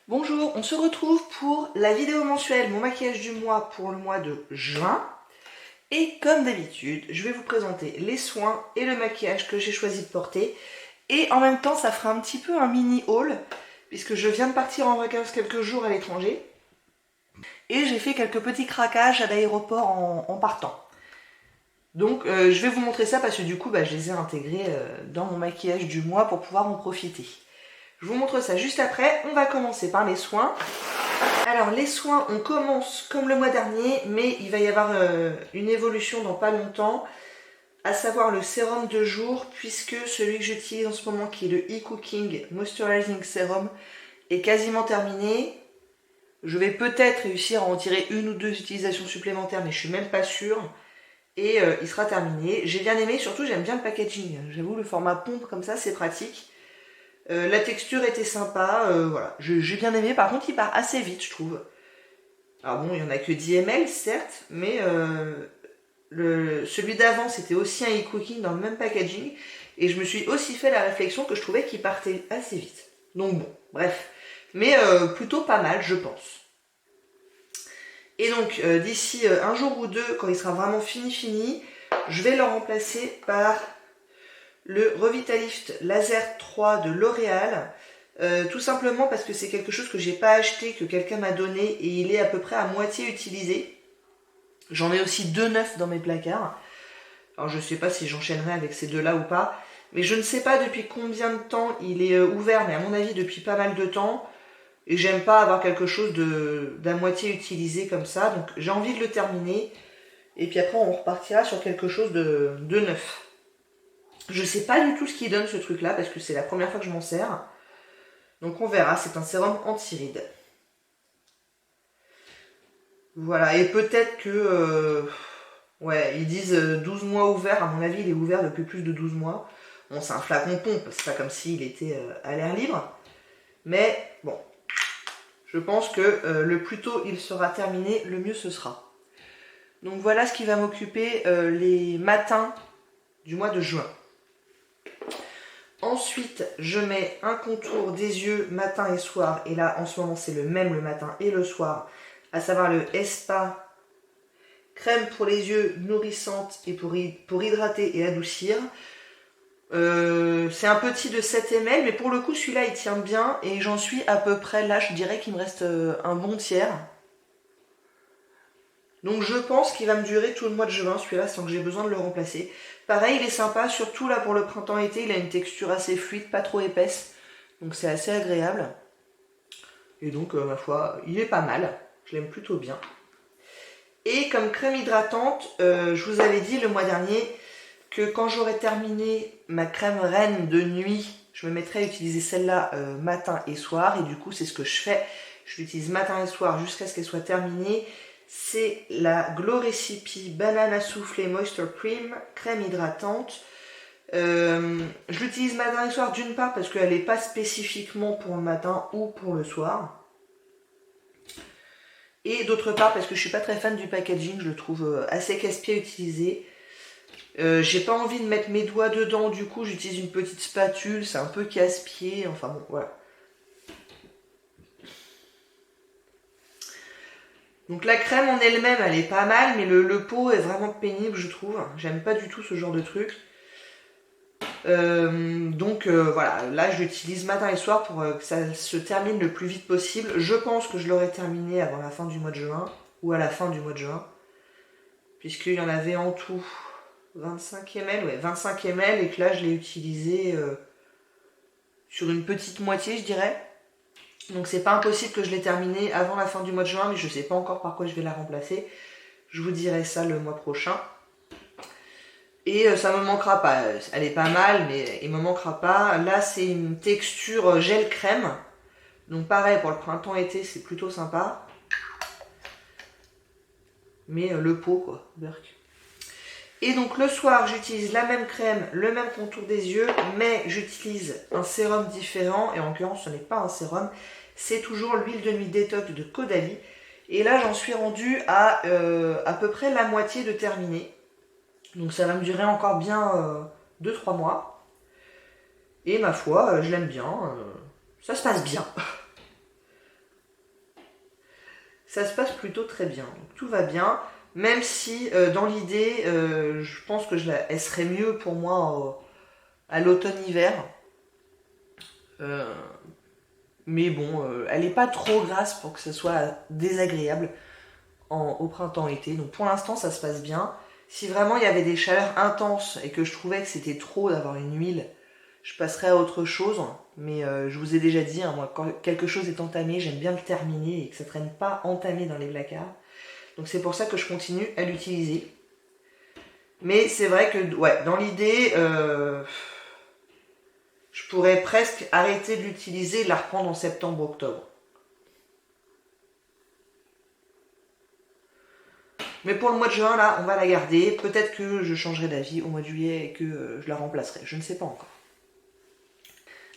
Bonjour, on se retrouve pour la vidéo mensuelle, mon maquillage du mois pour le mois de juin. Et comme d'habitude, je vais vous présenter les soins et le maquillage que j'ai choisi de porter. Et en même temps, ça fera un petit peu un mini haul, puisque je viens de partir en vacances quelques jours à l'étranger. Et j'ai fait quelques petits craquages à l'aéroport en partant. Donc je vais vous montrer ça parce que du coup, je les ai intégrés dans mon maquillage du mois pour pouvoir en profiter. Je vous montre ça juste après. On va commencer par les soins. Alors les soins, on commence comme le mois dernier, mais il va y avoir une évolution dans pas longtemps, à savoir le sérum de jour, puisque celui que j'utilise en ce moment, qui est le E-Cooking Moisturizing Serum, est quasiment terminé. Je vais peut-être réussir à en tirer une ou deux utilisations supplémentaires, mais je suis même pas sûre. Et il sera terminé. J'ai bien aimé, surtout j'aime bien le packaging. J'avoue, le format pompe comme ça, c'est pratique. La texture était sympa, voilà, j'ai bien aimé. Par contre, il part assez vite, je trouve. Alors bon, il n'y en a que 10 ml, certes, mais celui d'avant, c'était aussi un e-cooking dans le même packaging. Et je me suis aussi fait la réflexion que je trouvais qu'il partait assez vite. Donc bon, bref. Mais plutôt pas mal, je pense. Et donc, d'ici un jour ou deux, quand il sera vraiment fini, je vais le remplacer par le Revitalift Laser 3 de L'Oréal, tout simplement parce que c'est quelque chose que j'ai pas acheté, que quelqu'un m'a donné et il est à peu près à moitié utilisé. J'en ai aussi deux neufs dans mes placards. Alors je sais pas si j'enchaînerai avec ces deux là ou pas, mais je ne sais pas depuis combien de temps il est ouvert, mais à mon avis depuis pas mal de temps. Et j'aime pas avoir quelque chose d'à moitié utilisé comme ça, donc j'ai envie de le terminer. Et puis après on repartira sur quelque chose de neuf. Je sais pas du tout ce qu'il donne ce truc là parce que c'est la première fois que je m'en sers. Donc on verra, c'est un sérum anti-rides. Voilà, et peut-être que... ouais, ils disent 12 mois ouvert, à mon avis il est ouvert depuis plus de 12 mois. Bon, c'est un flacon pompe, c'est pas comme s'il était à l'air libre. Mais bon, je pense que le plus tôt il sera terminé, le mieux ce sera. Donc voilà ce qui va m'occuper les matins du mois de juin. Ensuite, je mets un contour des yeux matin et soir. Et là, en ce moment, c'est le même le matin et le soir. À savoir le Espa crème pour les yeux nourrissante et pour hydrater et adoucir. C'est un petit de 7 ml, mais pour le coup, celui-là, il tient bien. Et j'en suis à peu près là, je dirais qu'il me reste un bon tiers. Donc je pense qu'il va me durer tout le mois de juin, celui-là, sans que j'ai besoin de le remplacer. Pareil, il est sympa, surtout là pour le printemps-été, il a une texture assez fluide, pas trop épaisse. Donc c'est assez agréable. Et donc, ma foi, il est pas mal. Je l'aime plutôt bien. Et comme crème hydratante, je vous avais dit le mois dernier que quand j'aurai terminé ma crème reine de nuit, je me mettrai à utiliser celle-là matin et soir. Et du coup, c'est ce que je fais. Je l'utilise matin et soir jusqu'à ce qu'elle soit terminée. C'est la Glow Recipe Banana Soufflé Moisture Cream, crème hydratante. Je l'utilise matin et soir d'une part parce qu'elle n'est pas spécifiquement pour le matin ou pour le soir. Et d'autre part parce que je suis pas très fan du packaging, je le trouve assez casse-pied à utiliser. J'ai pas envie de mettre mes doigts dedans, du coup j'utilise une petite spatule, c'est un peu casse-pied, enfin bon voilà. Donc la crème en elle-même, elle est pas mal, mais le pot est vraiment pénible, je trouve. J'aime pas du tout ce genre de truc. Voilà, là je l'utilise matin et soir pour que ça se termine le plus vite possible. Je pense que je l'aurai terminé avant la fin du mois de juin, ou à la fin du mois de juin. Puisqu'il y en avait en tout 25 ml, ouais, 25 ml, et que là je l'ai utilisé sur une petite moitié, je dirais. Donc c'est pas impossible que je l'ai terminé avant la fin du mois de juin, mais je sais pas encore par quoi je vais la remplacer. Je vous dirai ça le mois prochain. Et ça me manquera pas. Elle est pas mal, mais il me manquera pas. Là, c'est une texture gel crème. Donc pareil, pour le printemps-été, c'est plutôt sympa. Mais le pot, quoi, berk. Et donc le soir, j'utilise la même crème, le même contour des yeux, mais j'utilise un sérum différent. Et en l'occurrence, ce n'est pas un sérum. C'est toujours l'huile de nuit détox de Caudalie. Et là, j'en suis rendue à peu près la moitié de terminer. Donc ça va me durer encore bien 2-3 mois. Et ma foi, je l'aime bien. Ça se passe bien. ça se passe plutôt très bien. Donc, tout va bien, même si dans l'idée, je pense que elle serait mieux pour moi à l'automne-hiver. Mais bon, elle n'est pas trop grasse pour que ce soit désagréable au printemps-été. Donc pour l'instant, ça se passe bien. Si vraiment il y avait des chaleurs intenses et que je trouvais que c'était trop d'avoir une huile, je passerais à autre chose. Mais je vous ai déjà dit, hein, moi, quand quelque chose est entamé, j'aime bien le terminer et que ça ne traîne pas entamé dans les placards. Donc c'est pour ça que je continue à l'utiliser. Mais c'est vrai que, ouais, dans l'idée, je pourrais presque arrêter de l'utiliser et la reprendre en septembre-octobre. Mais pour le mois de juin, là, on va la garder. Peut-être que je changerai d'avis au mois de juillet et que je la remplacerai. Je ne sais pas encore.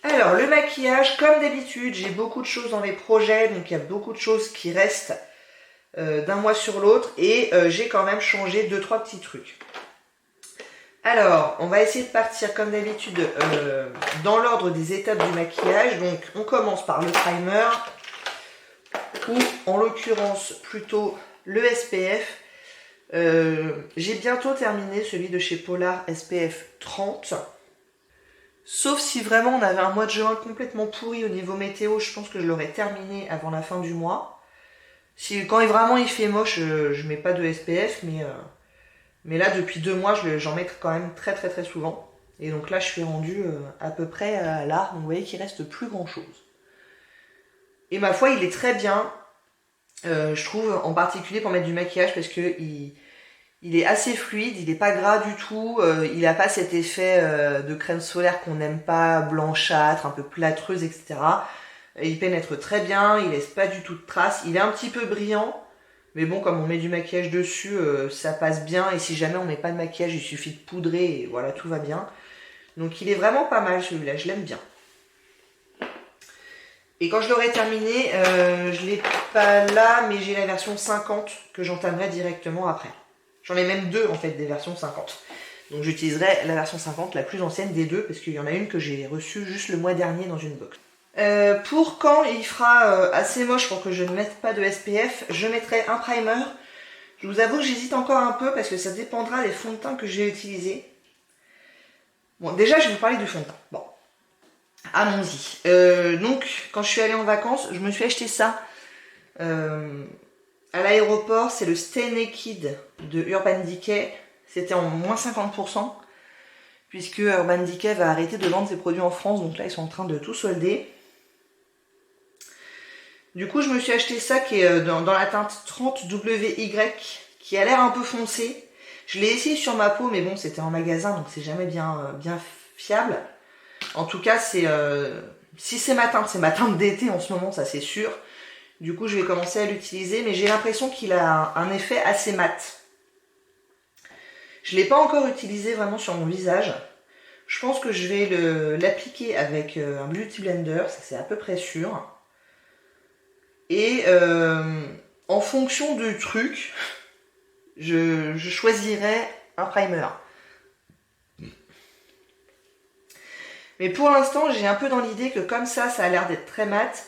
Alors, le maquillage, comme d'habitude, j'ai beaucoup de choses dans les projets. Donc, il y a beaucoup de choses qui restent d'un mois sur l'autre. Et j'ai quand même changé 2-3 petits trucs. Alors, on va essayer de partir comme d'habitude dans l'ordre des étapes du maquillage. Donc, on commence par le primer, ou en l'occurrence plutôt le SPF. J'ai bientôt terminé celui de chez Polar SPF 30. Sauf si vraiment on avait un mois de juin complètement pourri au niveau météo, je pense que je l'aurais terminé avant la fin du mois. Quand vraiment il fait moche, je mets pas de SPF, mais là depuis 2 mois j'en mets quand même très très très souvent. Et donc là je suis rendue à peu près à là, donc vous voyez qu'il reste plus grand chose. Et ma foi il est très bien, je trouve, en particulier pour mettre du maquillage, parce que il est assez fluide, il n'est pas gras du tout, il n'a pas cet effet de crème solaire qu'on n'aime pas, blanchâtre, un peu plâtreuse, etc. Il pénètre très bien, il laisse pas du tout de traces, il est un petit peu brillant, mais bon, comme on met du maquillage dessus, ça passe bien, et si jamais on met pas de maquillage, il suffit de poudrer, et voilà, tout va bien. Donc il est vraiment pas mal celui-là, je l'aime bien. Et quand je l'aurai terminé, je l'ai pas là, mais j'ai la version 50 que j'entamerai directement après. J'en ai même 2 en fait, des versions 50. Donc j'utiliserai la version 50, la plus ancienne des 2, parce qu'il y en a une que j'ai reçue juste le mois dernier dans une box. Pour quand il fera assez moche pour que je ne mette pas de SPF, je mettrai un primer. Je vous avoue que j'hésite encore un peu parce que ça dépendra des fonds de teint que j'ai utilisés. Bon, déjà je vais vous parler du fond de teint. Bon, allons-y. Donc quand je suis allée en vacances, je me suis acheté ça. À l'aéroport, c'est le Stay Naked de Urban Decay. C'était en moins 50%, puisque Urban Decay va arrêter de vendre ses produits en France, donc là ils sont en train de tout solder. Du coup, je me suis acheté ça qui est dans la teinte 30WY, qui a l'air un peu foncé. Je l'ai essayé sur ma peau, mais bon, c'était en magasin, donc c'est jamais bien fiable. En tout cas, si c'est ma teinte d'été en ce moment, ça c'est sûr. Du coup, je vais commencer à l'utiliser, mais j'ai l'impression qu'il a un effet assez mat. Je ne l'ai pas encore utilisé vraiment sur mon visage. Je pense que je vais l'appliquer avec un Beauty Blender, ça c'est à peu près sûr. Et en fonction du truc, je choisirai un primer. Mais pour l'instant, j'ai un peu dans l'idée que comme ça a l'air d'être très mat,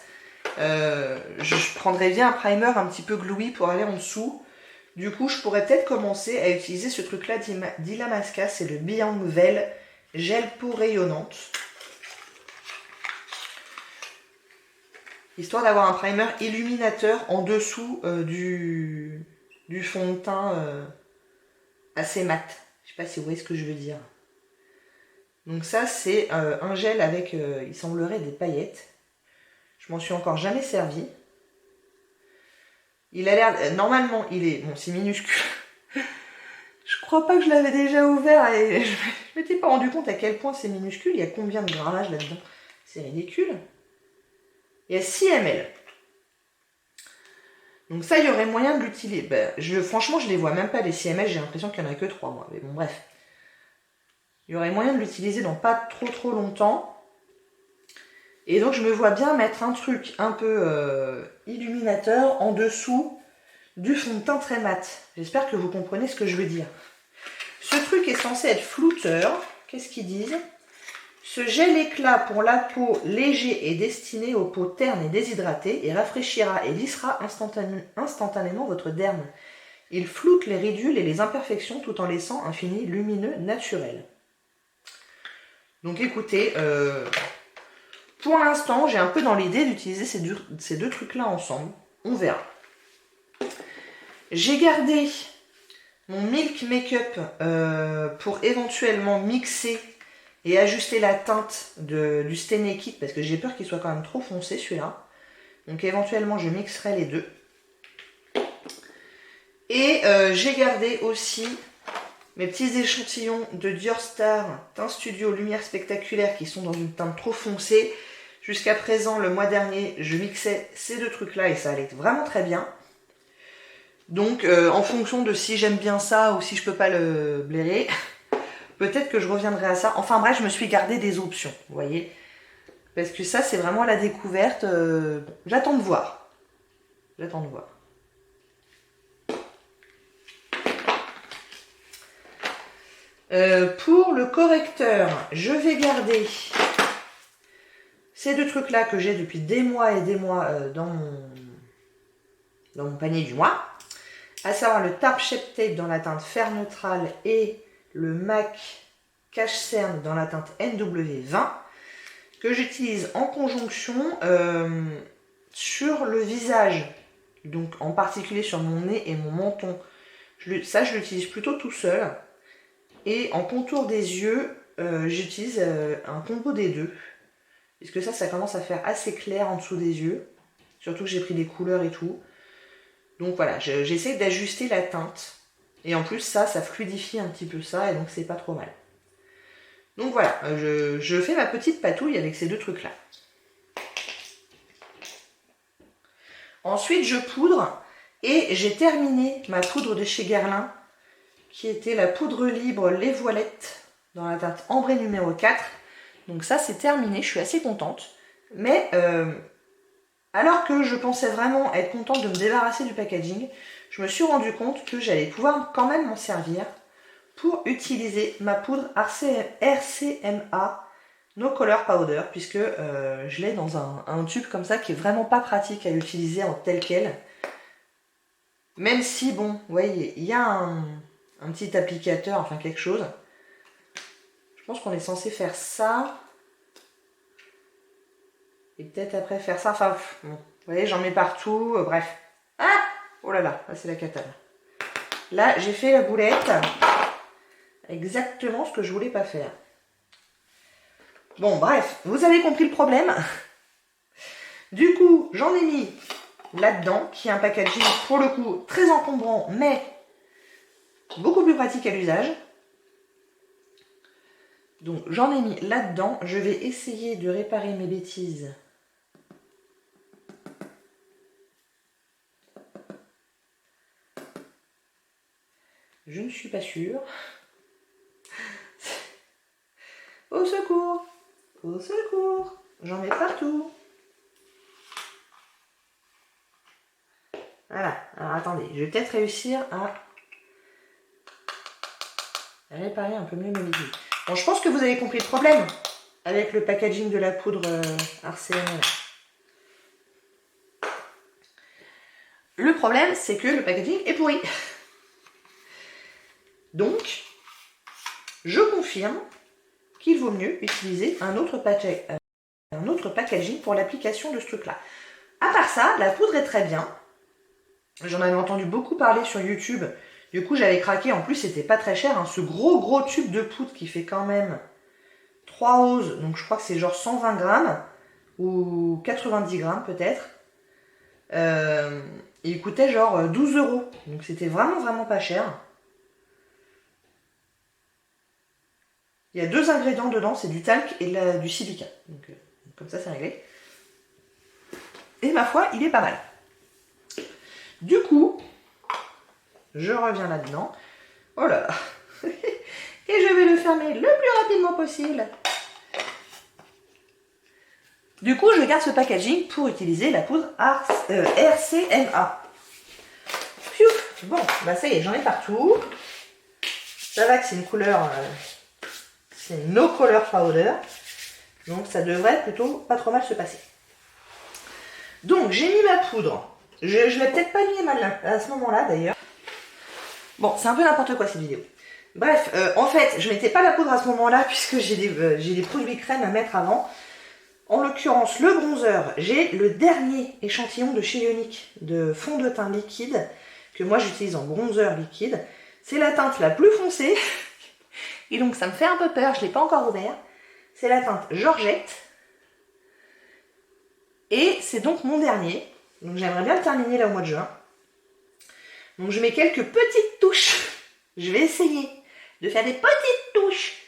je prendrais bien un primer un petit peu gluey pour aller en dessous. Du coup, je pourrais peut-être commencer à utiliser ce truc-là d'Illamasqua, c'est le Beyond Veil Gel Peau Rayonnante. Histoire d'avoir un primer illuminateur en dessous du fond de teint assez mat. Je sais pas si vous voyez ce que je veux dire. Donc ça, c'est un gel avec, il semblerait, des paillettes. Je m'en suis encore jamais servi. Il a l'air... Normalement, il est... Bon, c'est minuscule. Je crois pas que je l'avais déjà ouvert et je m'étais pas rendu compte à quel point c'est minuscule. Il y a combien de grammage là-dedans? C'est ridicule. Il y a 6 ml. Donc ça, il y aurait moyen de l'utiliser. Ben, franchement, je les vois même pas, les 6 ml. J'ai l'impression qu'il n'y en a que 3, moi. Mais bon, bref. Il y aurait moyen de l'utiliser dans pas trop longtemps. Et donc je me vois bien mettre un truc un peu illuminateur en dessous du fond de teint très mat. J'espère que vous comprenez ce que je veux dire. Ce truc est censé être flouteur. Qu'est-ce qu'ils disent? Ce gel éclat pour la peau léger est destiné aux peaux ternes et déshydratées et rafraîchira et lissera instantanément votre derme. Il floute les ridules et les imperfections tout en laissant un fini lumineux naturel. Donc écoutez, pour l'instant, j'ai un peu dans l'idée d'utiliser ces deux trucs-là ensemble. On verra. J'ai gardé mon Milk Makeup pour éventuellement mixer et ajuster la teinte du Stay Naked parce que j'ai peur qu'il soit quand même trop foncé celui-là. Donc éventuellement, je mixerai les deux. Et j'ai gardé aussi mes petits échantillons de Dior Star Teint Studio Lumière Spectaculaire qui sont dans une teinte trop foncée. Jusqu'à présent, le mois dernier, je mixais ces deux trucs-là et ça allait vraiment très bien. Donc, en fonction de si j'aime bien ça ou si je peux pas le blairer, peut-être que je reviendrai à ça. Enfin bref, je me suis gardé des options, vous voyez. Parce que ça, c'est vraiment la découverte. J'attends de voir. J'attends de voir. Pour le correcteur, je vais garder ces deux trucs-là que j'ai depuis des mois et des mois dans mon panier du mois. À savoir le Tarte Shape Tape dans la teinte Fer Neutral et le MAC Cache Cerne dans la teinte NW20 que j'utilise en conjonction sur le visage, donc en particulier sur mon nez et mon menton. Ça, je l'utilise plutôt tout seul. Et en contour des yeux, j'utilise un combo des deux. Puisque ça commence à faire assez clair en dessous des yeux. Surtout que j'ai pris des couleurs et tout. Donc voilà, j'essaie d'ajuster la teinte. Et en plus, ça fluidifie un petit peu ça, et donc c'est pas trop mal. Donc voilà, je fais ma petite patouille avec ces deux trucs-là. Ensuite, je poudre. Et j'ai terminé ma poudre de chez Guerlain, qui était la poudre libre Les Voilettes, dans la teinte Ambrée numéro 4. Donc ça, c'est terminé, je suis assez contente. Mais, alors que je pensais vraiment être contente de me débarrasser du packaging, je me suis rendu compte que j'allais pouvoir quand même m'en servir pour utiliser ma poudre RCMA No Color Powder, puisque je l'ai dans un tube comme ça qui est vraiment pas pratique à utiliser en tel quel. Même si, bon, vous voyez, il y a un petit applicateur, enfin quelque chose. Je pense qu'on est censé faire ça. Et peut-être après faire ça. Enfin, bon, vous voyez, j'en mets partout. Bref. Ah! Oh là là, là c'est la cata. Là, j'ai fait la boulette. Exactement ce que je voulais pas faire. Bon, bref, vous avez compris le problème. Du coup, j'en ai mis là-dedans, qui est un packaging pour le coup très encombrant, mais beaucoup plus pratique à l'usage. Donc j'en ai mis là-dedans. Je vais essayer de réparer mes bêtises. Je ne suis pas sûre. Au secours! Au secours! J'en mets partout. Voilà. Alors attendez, je vais peut-être réussir à réparer un peu mieux mes bêtises. Bon, je pense que vous avez compris le problème avec le packaging de la poudre RCMA. Le problème, c'est que le packaging est pourri. Donc, je confirme qu'il vaut mieux utiliser un autre packaging pour l'application de ce truc-là. À part ça, la poudre est très bien. J'en avais entendu beaucoup parler sur YouTube. Du coup, j'avais craqué. En plus, c'était pas très cher. Hein. Ce gros tube de poudre qui fait quand même 3 oses. Donc, je crois que c'est genre 120 grammes ou 90 grammes peut-être. Il coûtait genre 12 €. Donc, c'était vraiment pas cher. Il y a 2 ingrédients dedans. C'est du talc et du silica. Donc, comme ça, c'est réglé. Et ma foi, il est pas mal. Du coup, je reviens là-dedans. Oh là là. Et je vais le fermer le plus rapidement possible. Du coup, je garde ce packaging pour utiliser la poudre RCMA. Pfiou. Bon, bah ça y est, j'en ai partout. Ça va que c'est une couleur... c'est No Color Powder. Donc ça devrait plutôt pas trop mal se passer. Donc j'ai mis ma poudre. Je l'ai peut-être pas mis à ce moment-là d'ailleurs. Bon, c'est un peu n'importe quoi cette vidéo. Bref, en fait, je mettais pas la poudre à ce moment-là puisque j'ai des produits crème à mettre avant. En l'occurrence, le bronzer, j'ai le dernier échantillon de chez Ionic de fond de teint liquide que moi j'utilise en bronzer liquide. C'est la teinte la plus foncée et donc ça me fait un peu peur, je ne l'ai pas encore ouvert. C'est la teinte Georgette et c'est donc mon dernier. Donc j'aimerais bien le terminer là au mois de juin. Donc je mets quelques petites touches. Je vais essayer de faire des petites touches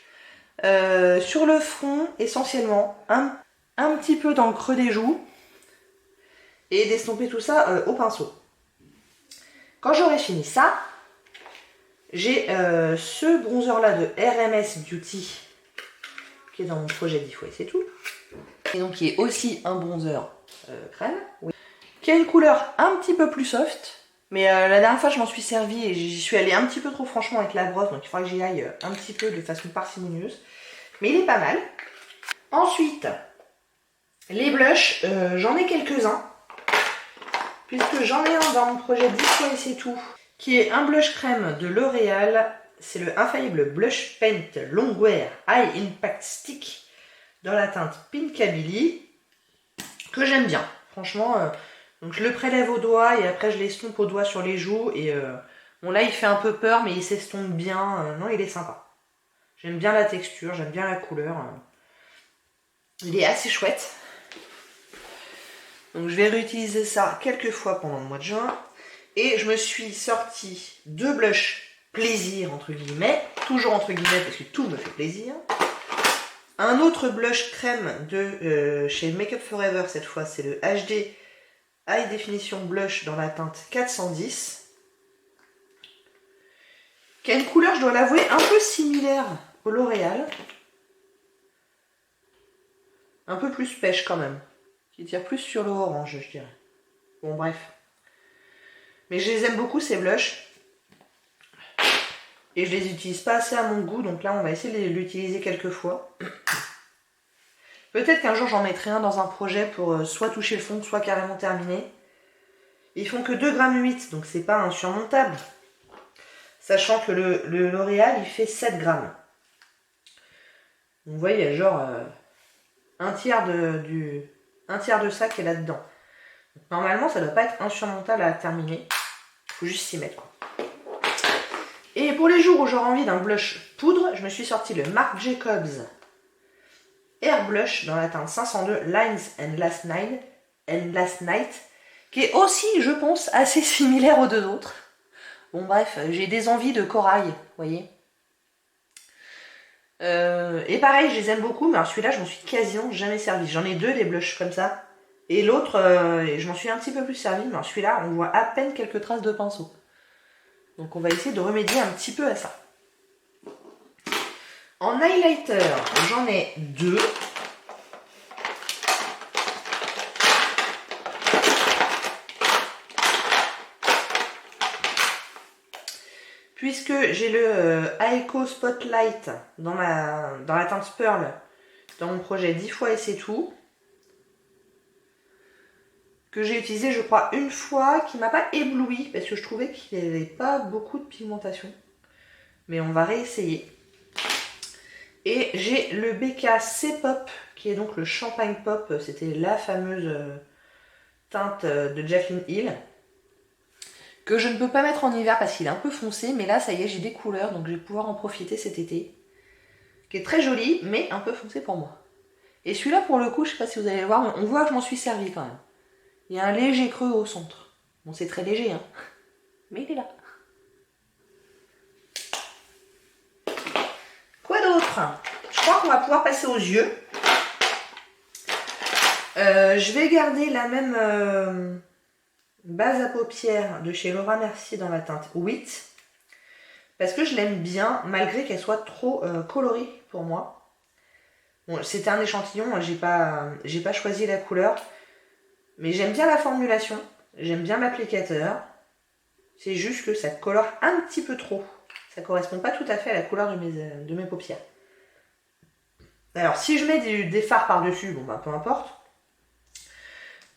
sur le front essentiellement, un petit peu dans le creux des joues et d'estomper tout ça au pinceau. Quand j'aurai fini ça, j'ai ce bronzer là de RMS Beauty qui est dans mon projet 10 fois et c'est tout. Et donc qui est aussi un bronzer crème, oui, qui a une couleur un petit peu plus soft. Mais la dernière fois je m'en suis servi et j'y suis allée un petit peu trop franchement avec la brosse, donc il faudra que j'y aille un petit peu de façon parcimonieuse. Mais il est pas mal. Ensuite, les blushs, j'en ai quelques-uns. Puisque j'en ai un dans mon projet 10 fois et c'est tout. Qui est un blush crème de L'Oréal. C'est le Infaillible Blush Paint Longwear High Impact Stick. Dans la teinte Pinkabili. Que j'aime bien. Franchement, donc je le prélève au doigt et après je l'estompe au doigt sur les joues. Et bon là il fait un peu peur mais il s'estompe bien. Non, il est sympa. J'aime bien la texture, j'aime bien la couleur. Il est assez chouette. Donc je vais réutiliser ça quelques fois pendant le mois de juin. Et je me suis sorti 2 blushs plaisir entre guillemets. Toujours entre guillemets parce que tout me fait plaisir. Un autre blush crème de chez Make Up Forever cette fois. C'est le HD High Definition Blush dans la teinte 410. Qui a une couleur, je dois l'avouer, un peu similaire au L'Oréal. Un peu plus pêche quand même. Qui tire plus sur le orange, je dirais. Bon, bref. Mais je les aime beaucoup, ces blushs. Et je les utilise pas assez à mon goût, donc là, on va essayer de l'utiliser quelques fois. Peut-être qu'un jour, j'en mettrai un dans un projet pour soit toucher le fond, soit carrément terminer. Ils font que 2,8 g, donc c'est pas insurmontable. Sachant que le L'Oréal, il fait 7 grammes. Donc, vous voyez, il y a genre un tiers de ça qui est là-dedans. Normalement, ça ne doit pas être insurmontable à terminer. Il faut juste s'y mettre, quoi. Et pour les jours où j'aurai envie d'un blush poudre, je me suis sorti le Marc Jacobs Air Blush dans la teinte 502 Lines and Last Night, qui est aussi, je pense, assez similaire aux deux autres. Bon bref, j'ai des envies de corail, vous voyez. Et pareil, je les aime beaucoup, mais celui-là, je m'en suis quasiment jamais servi. J'en ai 2 des blushs comme ça. Et l'autre, je m'en suis un petit peu plus servi, mais celui-là, on voit à peine quelques traces de pinceau. Donc on va essayer de remédier un petit peu à ça. En highlighter, j'en ai 2. Puisque j'ai le Aeco Spotlight dans la teinte Pearl, dans mon projet 10 fois et c'est tout. Que j'ai utilisé, je crois, une fois, qui m'a pas ébloui, parce que je trouvais qu'il n'y avait pas beaucoup de pigmentation. Mais on va réessayer. Et j'ai le BK C-Pop, qui est donc le Champagne Pop. C'était la fameuse teinte de Jaclyn Hill. Que je ne peux pas mettre en hiver parce qu'il est un peu foncé. Mais là, ça y est, j'ai des couleurs, donc je vais pouvoir en profiter cet été. Qui est très joli, mais un peu foncé pour moi. Et celui-là, pour le coup, je ne sais pas si vous allez le voir, mais on voit que je m'en suis servi quand même. Il y a un léger creux au centre. Bon, c'est très léger, hein. Mais il est là. Quoi d'autre? Je crois qu'on va pouvoir passer aux yeux. Je vais garder la même base à paupières de chez Laura Mercier dans la teinte 8. Parce que je l'aime bien, malgré qu'elle soit trop colorée pour moi. Bon, c'était un échantillon, j'ai pas choisi la couleur. Mais j'aime bien la formulation, j'aime bien l'applicateur. C'est juste que ça colore un petit peu trop. Ça correspond pas tout à fait à la couleur de mes paupières. Alors, si je mets des fards par-dessus, bon bah peu importe.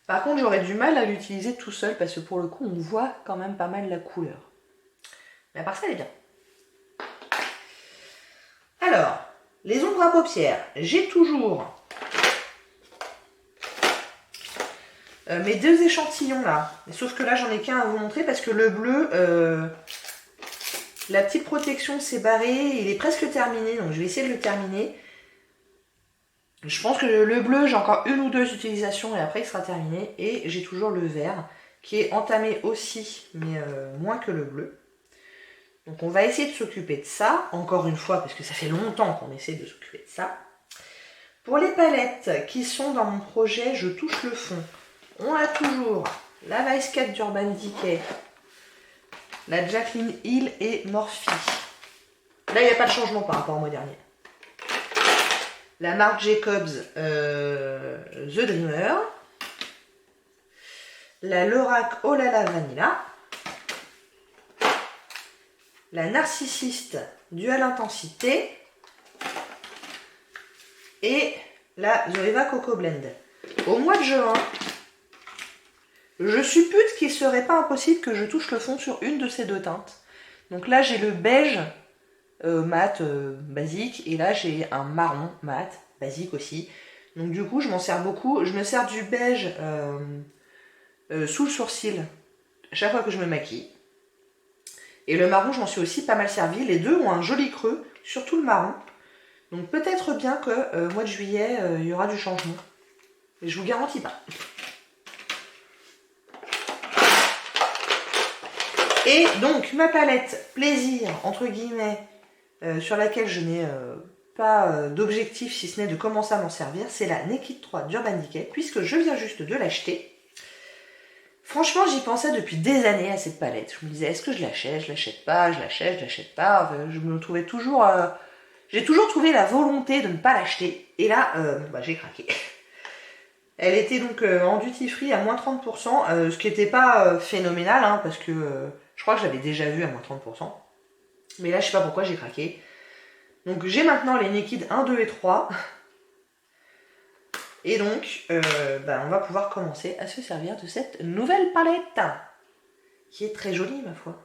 Par contre, j'aurais du mal à l'utiliser tout seul parce que pour le coup, on voit quand même pas mal la couleur. Mais à part ça, elle est bien. Alors, les ombres à paupières. J'ai toujours mes deux échantillons là. Sauf que là, j'en ai qu'un à vous montrer parce que le bleu, la petite protection s'est barrée. Il est presque terminé, donc je vais essayer de le terminer. Je pense que le bleu, j'ai encore une ou deux utilisations et après il sera terminé. Et j'ai toujours le vert qui est entamé aussi, mais moins que le bleu. Donc on va essayer de s'occuper de ça, encore une fois, parce que ça fait longtemps qu'on essaie de s'occuper de ça. Pour les palettes qui sont dans mon projet, je touche le fond. On a toujours la Vice 4 d'Urban Decay, la Jacqueline Hill et Morphe. Là, il n'y a pas de changement par rapport au mois dernier. La Marc Jacobs The Dreamer, la Lorac Oh La La Vanilla, la Narcissiste Dual Intensité et la Zoeva Coco Blend. Au mois de juin, je suppute qu'il ne serait pas impossible que je touche le fond sur une de ces deux teintes. Donc là, j'ai le beige mat basique et là, j'ai un marron mat basique aussi. Donc du coup, je m'en sers beaucoup. Je me sers du beige sous le sourcil chaque fois que je me maquille. Et le marron, je m'en suis aussi pas mal servi. Les deux ont un joli creux, surtout le marron. Donc peut-être bien que mois de juillet, il y aura du changement. Mais je vous garantis pas. Et donc ma palette plaisir, entre guillemets, sur laquelle je n'ai pas d'objectif si ce n'est de commencer à m'en servir, c'est la Naked 3 d'Urban Decay, puisque je viens juste de l'acheter. Franchement, j'y pensais depuis des années à cette palette. Je me disais, est-ce que je l'achète, je l'achète pas, je l'achète pas. Je me trouvais toujours... j'ai toujours trouvé la volonté de ne pas l'acheter. Et là, j'ai craqué. Elle était donc en duty free à moins 30%, ce qui n'était pas phénoménal, hein, parce que je crois que je l'avais déjà vu à moins 30%. Mais là, je sais pas pourquoi j'ai craqué. Donc j'ai maintenant les Naked 1, 2 et 3. Et donc, on va pouvoir commencer à se servir de cette nouvelle palette. Qui est très jolie, ma foi.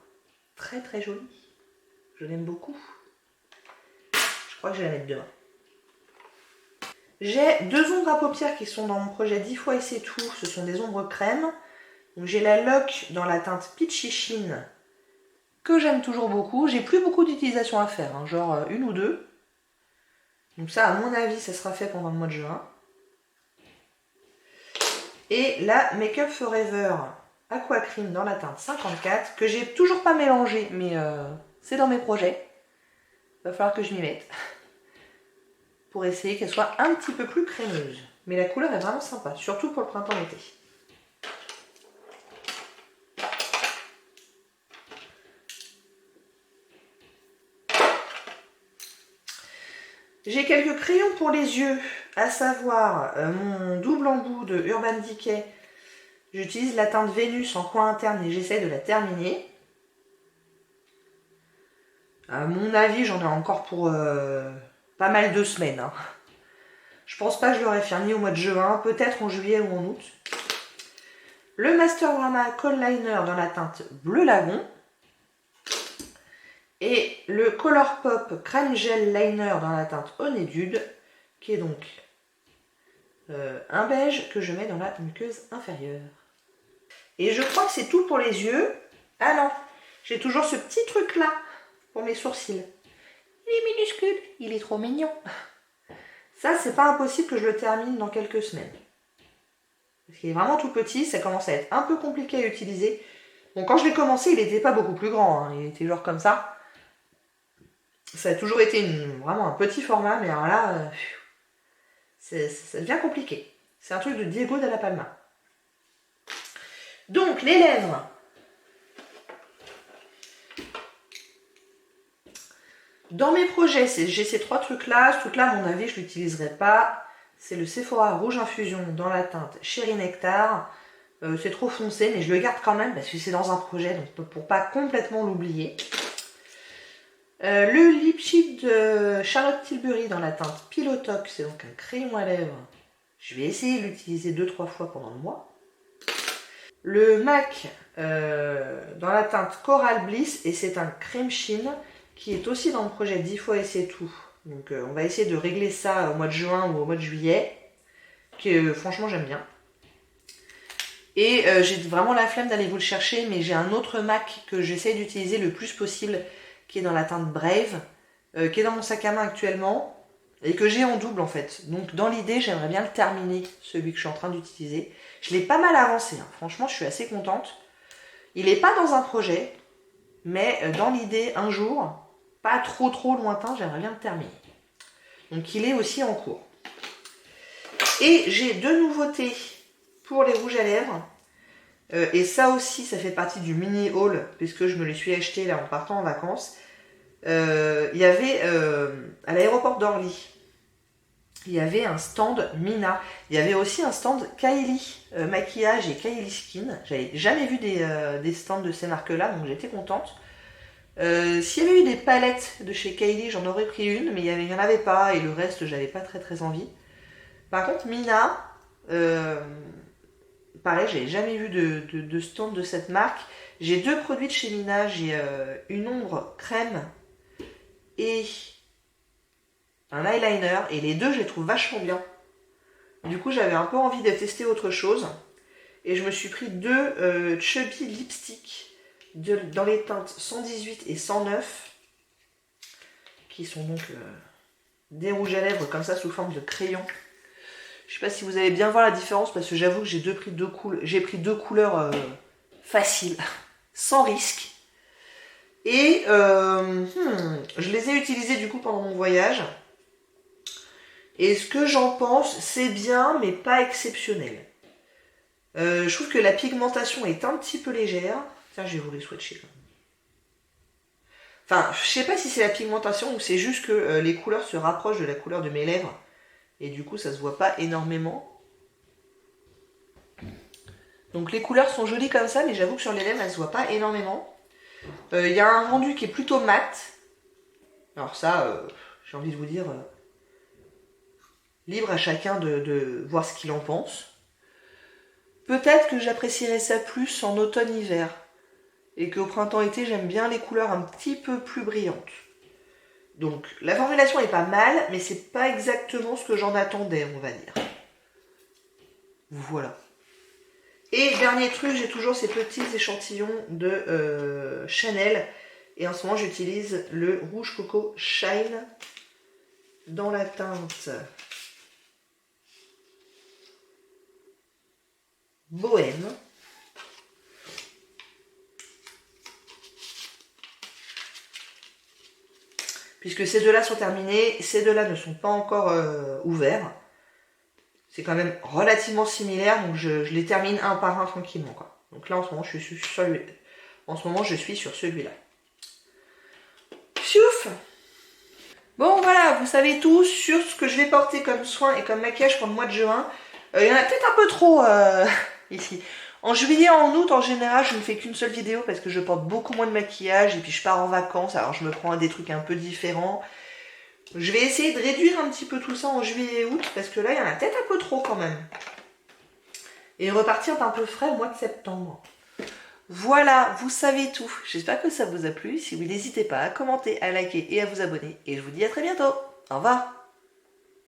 Très très jolie. Je l'aime beaucoup. Je crois que je vais la mettre demain. J'ai deux ombres à paupières qui sont dans mon projet 10 fois et c'est tout. Ce sont des ombres crème. Donc j'ai la Lock dans la teinte Peachy Sheen, que j'aime toujours beaucoup. J'ai plus beaucoup d'utilisation à faire, hein, genre une ou deux. Donc ça, à mon avis, ça sera fait pendant le mois de juin. Et la Make Up Forever Aqua Cream dans la teinte 54, que j'ai toujours pas mélangé, mais c'est dans mes projets. Va falloir que je m'y mette. Pour essayer qu'elle soit un petit peu plus crémeuse. Mais la couleur est vraiment sympa, surtout pour le printemps-été. J'ai quelques crayons pour les yeux, à savoir mon double embout de Urban Decay. J'utilise la teinte Vénus en coin interne et j'essaie de la terminer. À mon avis, j'en ai encore pour pas mal de semaines. Hein. Je pense pas que je l'aurai fini au mois de juin, peut-être en juillet ou en août. Le Mastergrama Kohl Liner dans la teinte Bleu Lagon. Et le Colourpop Crème Gel Liner dans la teinte Honeydew, qui est donc un beige que je mets dans la muqueuse inférieure. Et je crois que c'est tout pour les yeux. Ah non, j'ai toujours ce petit truc là pour mes sourcils. Il est minuscule, il est trop mignon. Ça, c'est pas impossible que je le termine dans quelques semaines. Parce qu'il est vraiment tout petit, ça commence à être un peu compliqué à utiliser. Bon, quand je l'ai commencé, il n'était pas beaucoup plus grand, hein. Il était genre comme ça. Ça a toujours été vraiment un petit format, mais alors là, ça devient compliqué. C'est un truc de Diego Dalla Palma. Donc, les lèvres. Dans mes projets, j'ai ces trois trucs-là. Ce truc-là, à mon avis, je ne l'utiliserai pas. C'est le Sephora Rouge Infusion dans la teinte Cherry Nectar. C'est trop foncé, mais je le garde quand même parce que c'est dans un projet, donc pour pas complètement l'oublier. Le lip sheet de Charlotte Tilbury dans la teinte Pillow Talk, c'est donc un crayon à lèvres. Je vais essayer de l'utiliser 2-3 fois pendant le mois. Le MAC dans la teinte Coral Bliss, et c'est un crème sheen qui est aussi dans le projet 10 fois et c'est tout. Donc on va essayer de régler ça au mois de juin ou au mois de juillet, que franchement j'aime bien. Et j'ai vraiment la flemme d'aller vous le chercher, mais j'ai un autre MAC que j'essaie d'utiliser le plus possible, qui est dans la teinte Brave, qui est dans mon sac à main actuellement, et que j'ai en double en fait. Donc dans l'idée, j'aimerais bien le terminer, celui que je suis en train d'utiliser. Je l'ai pas mal avancé, hein. Franchement je suis assez contente. Il n'est pas dans un projet, mais dans l'idée, un jour, pas trop lointain, j'aimerais bien le terminer. Donc il est aussi en cours. Et j'ai 2 nouveautés pour les rouges à lèvres. Et ça aussi, ça fait partie du mini haul, puisque je me les suis achetés là en partant en vacances. Il y avait à l'aéroport d'Orly, il y avait un stand Mina. Il y avait aussi un stand Kylie maquillage et Kylie skin. J'avais jamais vu des stands de ces marques-là, donc j'étais contente. S'il y avait eu des palettes de chez Kylie, j'en aurais pris une, mais il n'y en avait pas, et le reste, j'avais pas très envie. Par contre, Mina, pareil, j'avais jamais vu de stand de cette marque. J'ai 2 produits de chez Mina. J'ai une ombre crème et un eyeliner. Et les deux, je les trouve vachement bien. Du coup, j'avais un peu envie de tester autre chose. Et je me suis pris 2 Chubby Lipstick dans les teintes 118 et 109. Qui sont donc des rouges à lèvres comme ça sous forme de crayon. Je sais pas si vous allez bien voir la différence, parce que j'avoue que j'ai pris deux couleurs faciles, sans risque. Et je les ai utilisés du coup pendant mon voyage. Et ce que j'en pense, c'est bien, mais pas exceptionnel. Je trouve que la pigmentation est un petit peu légère. Tiens, je vais vous les swatcher. Enfin, je sais pas si c'est la pigmentation ou c'est juste que les couleurs se rapprochent de la couleur de mes lèvres. Et du coup, ça se voit pas énormément. Donc les couleurs sont jolies comme ça, mais j'avoue que sur les lèvres, elles se voient pas énormément. Il y a un rendu qui est plutôt mat. Alors ça, j'ai envie de vous dire, libre à chacun de voir ce qu'il en pense. Peut-être que j'apprécierais ça plus en automne-hiver. Et qu'au printemps-été, j'aime bien les couleurs un petit peu plus brillantes. Donc la formulation est pas mal, mais c'est pas exactement ce que j'en attendais, on va dire. Voilà. Et dernier truc, j'ai toujours ces petits échantillons de Chanel. Et en ce moment, j'utilise le rouge coco Shine dans la teinte Bohème. Puisque ces deux-là sont terminés, ces deux-là ne sont pas encore ouverts. C'est quand même relativement similaire, donc je les termine un par un tranquillement, quoi. Donc là, en ce moment, je suis sur celui-là. Piouf! Bon, voilà, vous savez tout sur ce que je vais porter comme soin et comme maquillage pour le mois de juin. Il y en a peut-être un peu trop ici. En juillet, en août, en général, je ne fais qu'une seule vidéo parce que je porte beaucoup moins de maquillage et puis je pars en vacances, alors je me prends des trucs un peu différents. Je vais essayer de réduire un petit peu tout ça en juillet et août parce que là, il y en a peut-être un peu trop quand même. Et repartir d'un peu frais au mois de septembre. Voilà, vous savez tout. J'espère que ça vous a plu. Si oui, n'hésitez pas à commenter, à liker et à vous abonner. Et je vous dis à très bientôt. Au revoir.